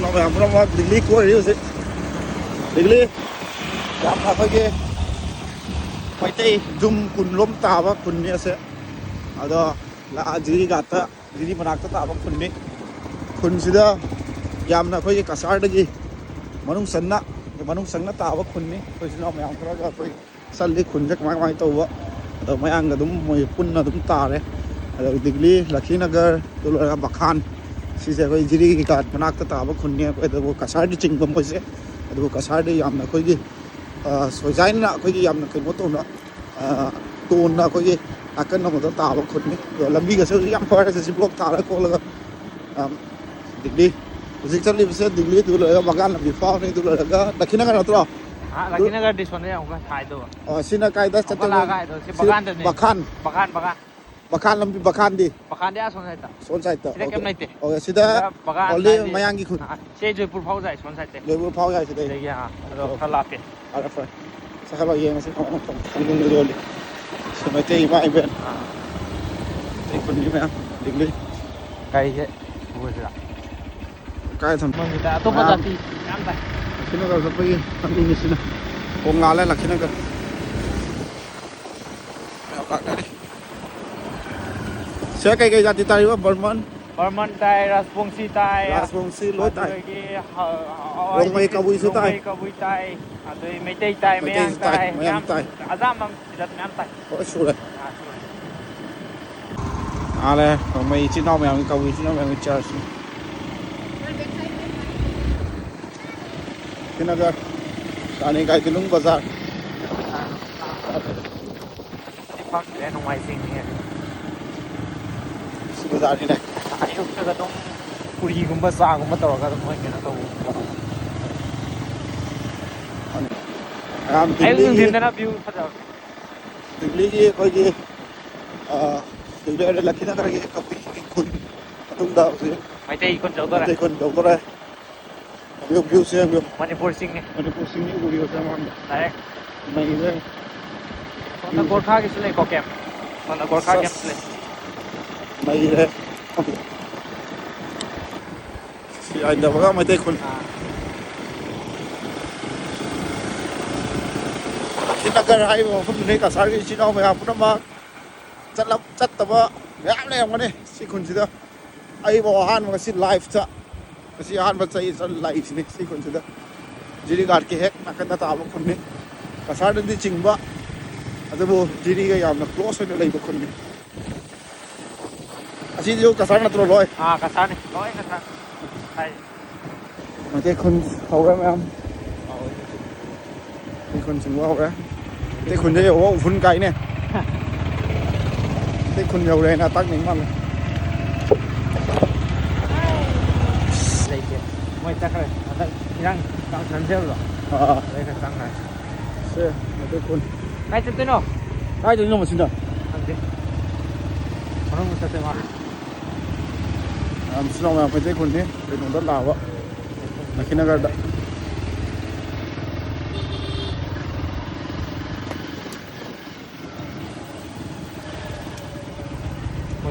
เราไปหาพวกเราดิกลี่กูเรียกสิดิกลี่ยามพาไปไปเตะจุ่มคุณล้มตาว่าคุณเนี่ยเสียเอาดอแล้วจีรีกัดตะจีรีมันรักตาว่าคุณนี่คุณสิเดยามนะไปกัสอาร์ดกี้Manung sanna ta wa khun ni ko sino mayam khara ga ko salli khun jak mai to wa to mayang ga dum moi pun na dum ta re Digli Lakhinagar to la bakhan si se ko jiri ki kat manak ta wa khun ni ko to Cachar di ching bom ko se to Cachar di yam na ko gi so jain na ko gi yam na ko mo to na ton na ko gi akan na mo ta wa khun ni to lambi ga se yam pa se si block ta la ko la Digli Zik chali bisa Digli tu la bagan lebih far ni tu la ga Lakhinagar na tu la Lakhinagar di sana yang kan thai tu oh sina kai das chatu si bagan tu ni bakan lebih bakan di dia sana tu son side tu sida kem nai te oh sida only mayang gi khun se Jaipur phau jai son side te Jaipur phau jai sida ya ro khala pe ala fa sa khala ye nasi kham kham dum ni oli semai te mai ben te khun ni ma Digli kai je bu se kai tham kita tu pada ti am tai Lakhinagar sampai tham ni sina ko ngala Lakhinagar apa kali saya kai jati tari wa Burman tai Raspongsi loi tai Rong mai kabui su tai adoi mei tai mayang tai azam mam tidak am tai có số này đây còn mấy chiếc nâu mèo cầu chiếc nâu mèo chơi cái nào cơ cái này cái lũng bazar Pak dia nomai sing ni bazar ni này ayo kita dong puri gumba sa gumba tahu kan semua kena tahu ayo sini na view pada Digli ji coi ji Digli ada Lakhinagar ke kapi khun atung da usi mai tei kon jauh dah te kon dau to view se view Manipur sing ni Manipur sing ni video sa man direct mai ni Kona Gorkha ke sele ko camp Kona Gorkha camp sele mai ni si ada baga mai te khun Lakhinagar hai bo phun ni Cachar ki chino me apna ma chat ta ba ya le ngani si khun si da ai bo han ma si live cha si han ba chai sa live ni si khun si da jiri gar ki hek na kan ta ba khun ni Cachar di ching ba adu jiri ga yam na close ne lai ba khun ni asi jo Cachar na tro loi Cachar ni loi Cachar hai ma te khun hau ra em te khun ching wa ra te khun je wa phun kai ne te khun yo re na tak ning mang đây kia mai tak rồi ada yang kang san sel lo đây kan kang hai se ma te khun nai tu no ai tu no ma sin da nanti orang mesti tema sin no ma te khun ni te no da la wa Lakhinagar da